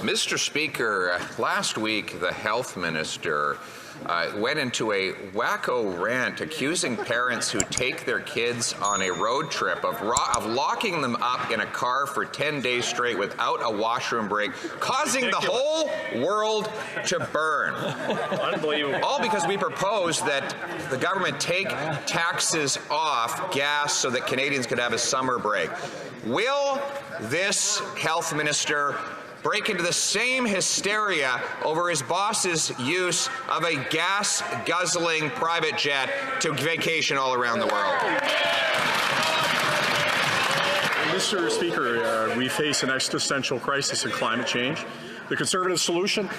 Mr. Speaker, last week the health minister went into a wacko rant accusing parents who take their kids on a road trip of locking them up in a car for 10 days straight without a washroom break, causing the whole world to burn. Unbelievable. All because we proposed that the government take taxes off gas so that Canadians could have a summer break. Will this health minister break into the same hysteria over his boss's use of a gas-guzzling private jet to vacation all around the world? Mr. Speaker, we face an existential crisis in climate change. The Conservative solution,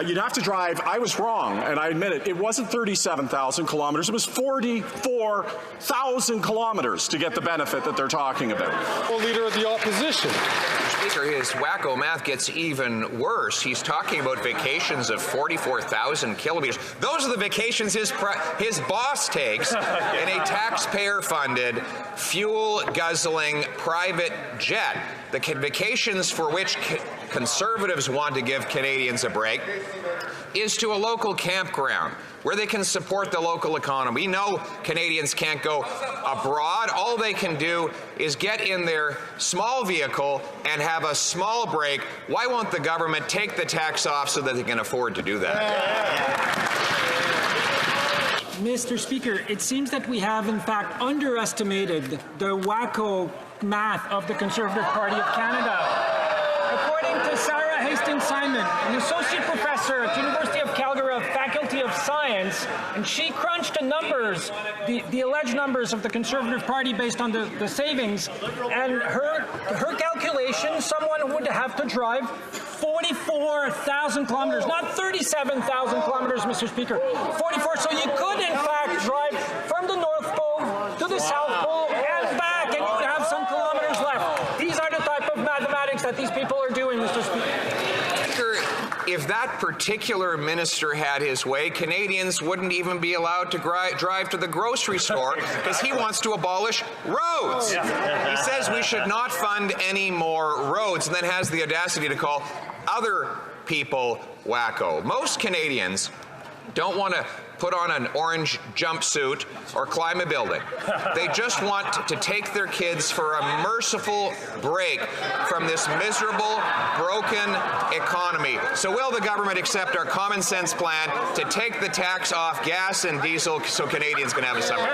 you'd have to drive. I was wrong, and I admit it. It wasn't 37,000 kilometers. It was 44,000 kilometers to get the benefit that they're talking about. Well, Leader of the Opposition. Speaker, his wacko math gets even worse. He's talking about vacations of 44,000 kilometers. Those are the vacations his boss takes in a taxpayer-funded, fuel-guzzling private jet. The vacations for which Conservatives want to give Canadians a break is to a local campground where they can support the local economy. We know Canadians can't go abroad. All they can do is get in their small vehicle and have a small break. Why won't the government take the tax off so that they can afford to do that? Mr. Speaker, it seems that we have, in fact, underestimated the wacko math of the Conservative Party of Canada. According to Sarah Hastings-Simon, an associate professor at the University of Calgary Faculty of Science, and she crunched the numbers, the alleged numbers of the Conservative Party based on the savings, and her calculation, someone would have to drive 44,000 kilometers, not 37,000 kilometers, Mr. Speaker. 44, so you could, in fact, drive from the North Pole to the South Pole and back, and you would have some kilometers left. These are the type of mathematics that these people are doing, Mr. Speaker. If that particular minister had his way, Canadians wouldn't even be allowed to drive to the grocery store because he wants to abolish roads. He says we should not fund any more roads and then has the audacity to call other people wacko. Most Canadians don't want to put on an orange jumpsuit or climb a building. They just want to take their kids for a merciful break from this miserable, broken economy. So will the government accept our common sense plan to take the tax off gas and diesel so Canadians can have a summer?